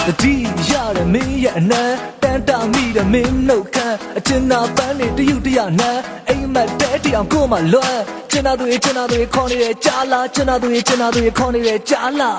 The D yada me ya na tanta mi da min no kan a chinna pan ni tyu tya na ai mat te ti ang ko ma lwan chinna tu khon ni de cha la chinna tu khon ni de cha la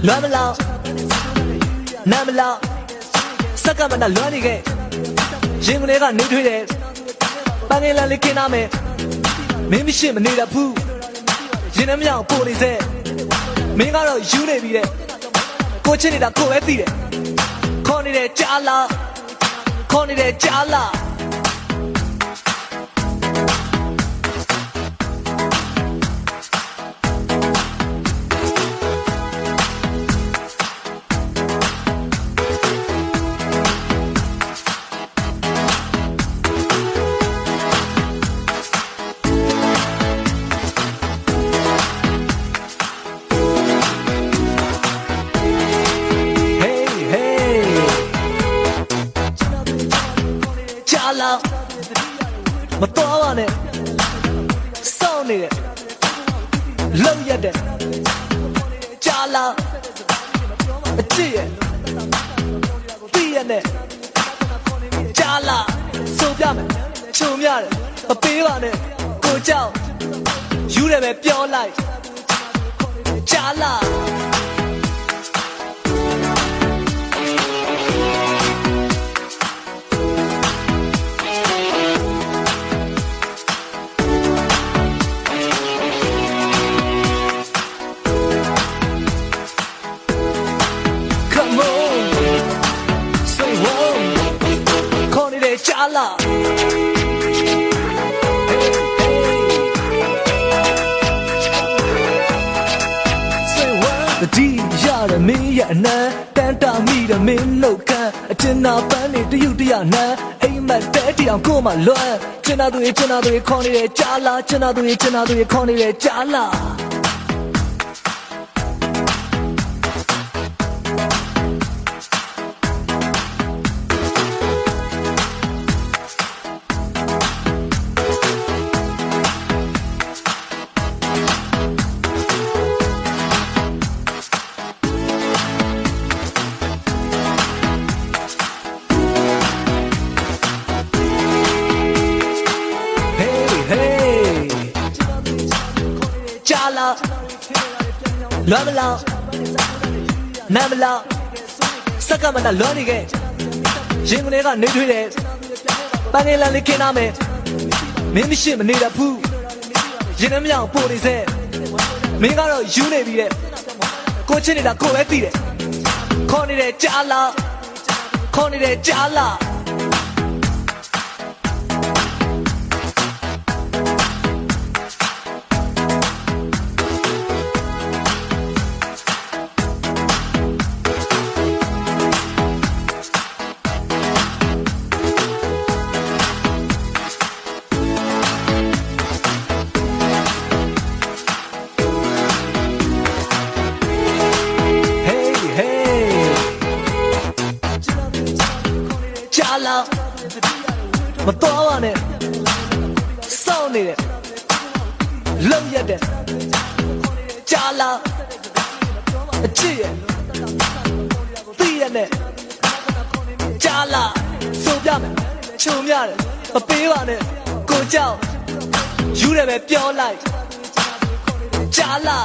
လွမ်းမလောက်နမ်းမလောက်စက္ကမနဲ့လွမ်းနေခဲ့ရင်ကလေးကနေထွေးတယ်ပန်းငယ်လန်းလေးခင်းသားမယ်မင်းမရှိမနေတတ်ဘူးရင်နှမြောင်ပို့နေစေမင်းကတော့ယူနေပြီတဲ့ကိုချစ်နေတာကိုပဲသိတယ်ခေါ်နေတယ်ကြားလားခေါ်နေတယ်ကြားလားမတော်ပါနဲ့စောင်းနေတယ်လုံရက်တယ်ကြာလာအကြည့်ရဲ့ပြီးရနဲ့ကြာလာဆိုပြမယ်ချုံရတယ်မပေးပါနဲ့ကိုကြောက်ယူတယ်ပဲပြောလိုက်ကြာလာကြာလာThe D yada me ya na tanta mi da min no kan a chinna pan ni tyu tya na ai mat te ti ang ko ma lwan chinna tu khon ni de cha la chinna tu khon ni de cha laလွမ်းမလောက်နမ်းမလောက်စက္ကမနဲ့လွမ်းနေခဲ့ရင်ကလေးကနေထွေးတယ်ပန်းငယ်လန်းလေးခင်းသားမယ်မင်းမရှိမနေတတ်ဘူးရင်နှမြောင်ပို့နေစေမင်းကတော့ယူနေပြီတဲ့ကိုချစ်နေတာကိုပဲသိတယ်ခေါ်နေတယ်ကြားလားခေါ်နေတယ်ကြားလားမတော်ပါနဲ့စောင်းနေတယ်လုံရက်တယ်ကြာလာအချစ်ရဲ့ပြီးရနဲ့ကြာလာဆိုပြမယ်ချုံရတယ်မပေးပါနဲ့ကိုကြောက်ယူတယ်ပဲပြောလိုက်ကြာလာ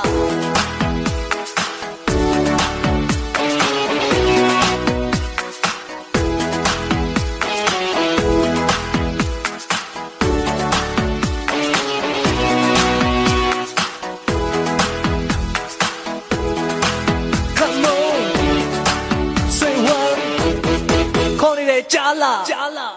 ကြာလာ